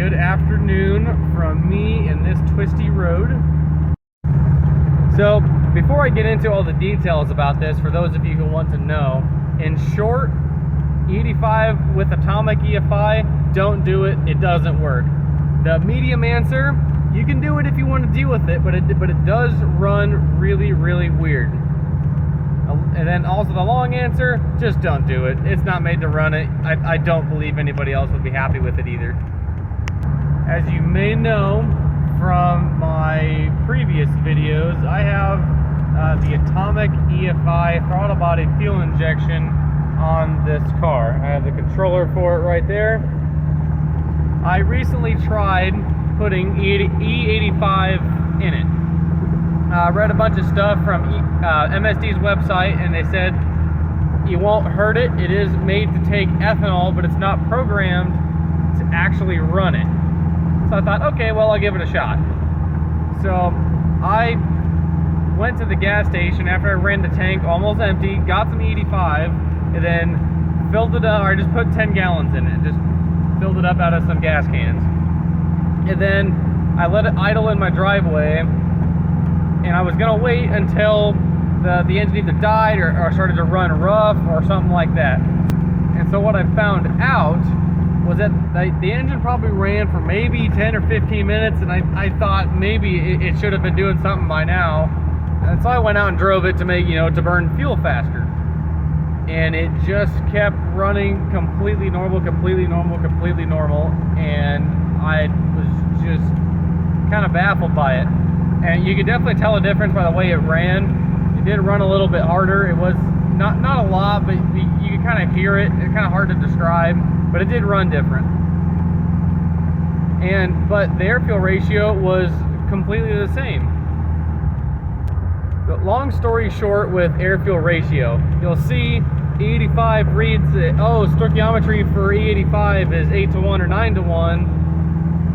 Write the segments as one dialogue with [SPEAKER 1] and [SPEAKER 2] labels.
[SPEAKER 1] good afternoon from me in this twisty road. So, before I get into all the details about this, for those of you who want to know, in short, E85 with atomic EFI, don't do it, it doesn't work. The medium answer, you can do it if you want to deal with it, but it does run really, really weird. And then also the long answer, just don't do it. It's not made to run it. I don't believe anybody else would be happy with it either. As you may know from my previous videos, I have the atomic EFI throttle body fuel injection on this car. I have the controller for it right there. I recently tried putting E85 in it. I read a bunch of stuff from MSD's website, and they said you won't hurt it. It is made to take ethanol, but it's not programmed to actually run it. So I thought, okay, well, I'll give it a shot. So I went to the gas station after I ran the tank almost empty, got some E85, and then filled it up, or I just put 10 gallons in it, just filled it up out of some gas cans. And then I let it idle in my driveway, and I was gonna wait until the engine either died or started to run rough or something like that. And so what I found out was that the engine probably ran for maybe 10 or 15 minutes, and I thought maybe it should have been doing something by now. And so I went out and drove it to make, to burn fuel faster. And it just kept running completely normal, and I was just kind of baffled by it. And you could definitely tell a difference by the way it ran. It did run a little bit harder. It was not a lot, but you could kind of hear it. It's kind of hard to describe, but it did run different. But the air fuel ratio was completely the same. But long story short, with air fuel ratio, you'll see E85 reads that, stoichiometry for E85 is 8-to-1 or 9-to-1,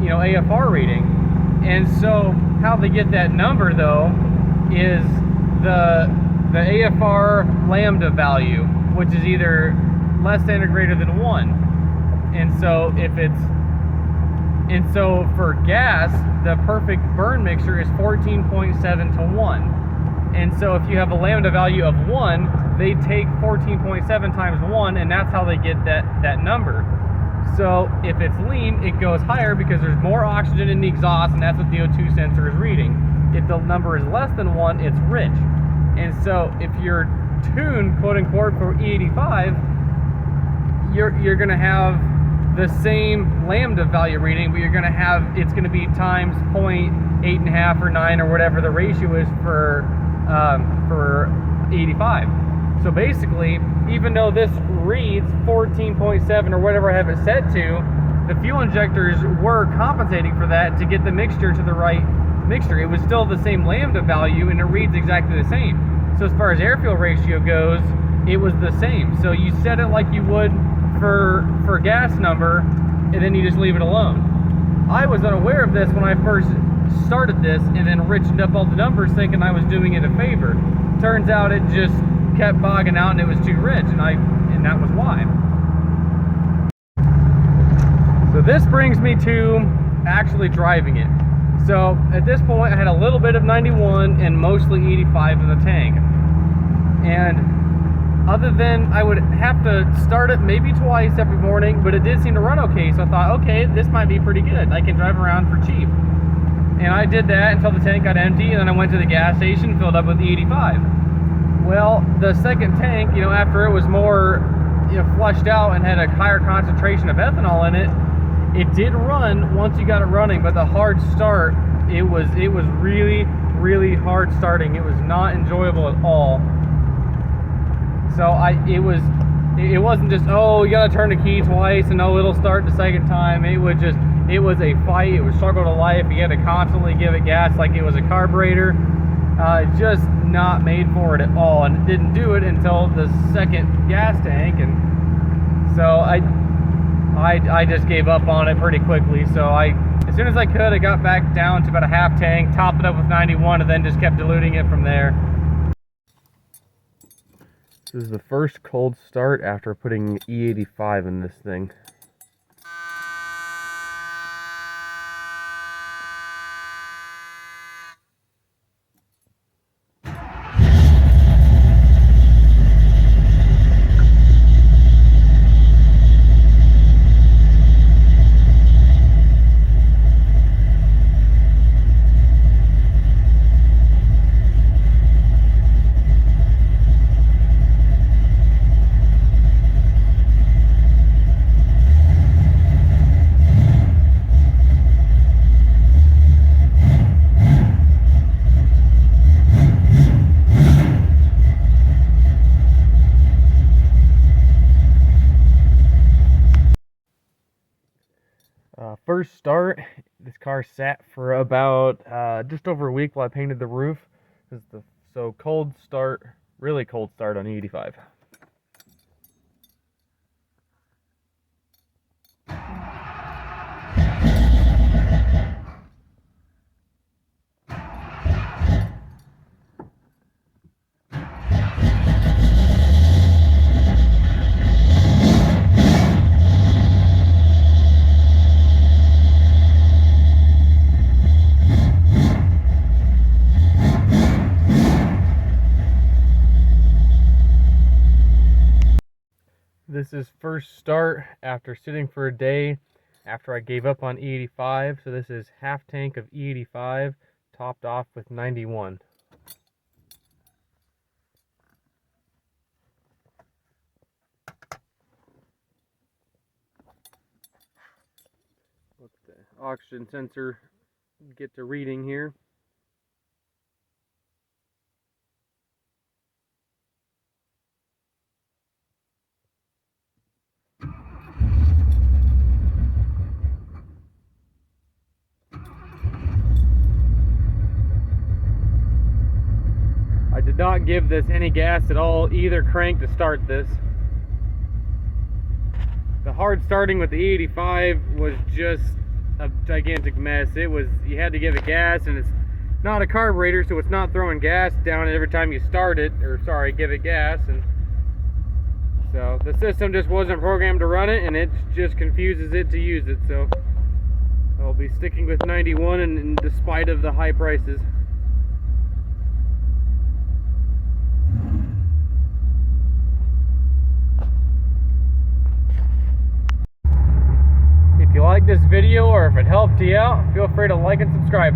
[SPEAKER 1] AFR reading. And so how they get that number, though, is the AFR lambda value, which is either less than or greater than 1. And so for gas, the perfect burn mixture is 14.7 to 1. And so if you have a lambda value of 1, they take 14.7 times 1, and that's how they get that number. So if it's lean, it goes higher because there's more oxygen in the exhaust, and that's what the O2 sensor is reading. If the number is less than 1, it's rich. And so if you're tuned, quote unquote, for E85, you're going to have the same lambda value reading, but it's going to be times 0.8.5 or 9 or whatever the ratio is for E85. So basically, even though this reads 14.7 or whatever I have it set to, the fuel injectors were compensating for that to get the mixture to the right mixture. It was still the same lambda value, and it reads exactly the same. So as far as air fuel ratio goes, it was the same. So you set it like you would for gas number, and then you just leave it alone. I was unaware of this when I first started this, and then richened up all the numbers thinking I was doing it a favor. Turns out it just kept bogging out, and it was too rich, and that was why. So this brings me to actually driving it. So at this point, I had a little bit of 91 and mostly 85 in the tank. And other than I would have to start it maybe twice every morning, but it did seem to run okay. So I thought, okay, this might be pretty good. I can drive around for cheap. And I did that until the tank got empty, and then I went to the gas station, filled up with the 85. Well, the second tank, after it was more, flushed out and had a higher concentration of ethanol in it, it did run once you got it running, but the hard start, it was really, really hard starting. It was not enjoyable at all. So it wasn't just, you gotta turn the key twice and it'll start the second time. It was a fight. It was struggle to life. You had to constantly give it gas like it was a carburetor. Just not made for it at all, and it didn't do it until the second gas tank, and so I just gave up on it pretty quickly. So as soon as I could, I got back down to about a half tank, topped it up with 91, and then just kept diluting it from there. This is the first cold start after putting E85 in this thing. First start, this car sat for about just over a week while I painted the roof. So cold start, really cold start on E85. This is first start after sitting for a day after I gave up on E85. So this is half tank of E85 topped off with 91. Let the oxygen sensor get to reading here. I did not give this any gas at all, either crank, to start this. The hard starting with the E85 was just a gigantic mess. You had to give it gas, and it's not a carburetor, so it's not throwing gas down every time you start it, give it gas. And so the system just wasn't programmed to run it, and it just confuses it to use it. So I'll be sticking with 91 in despite of the high prices. If you like this video or if it helped you out, feel free to like and subscribe.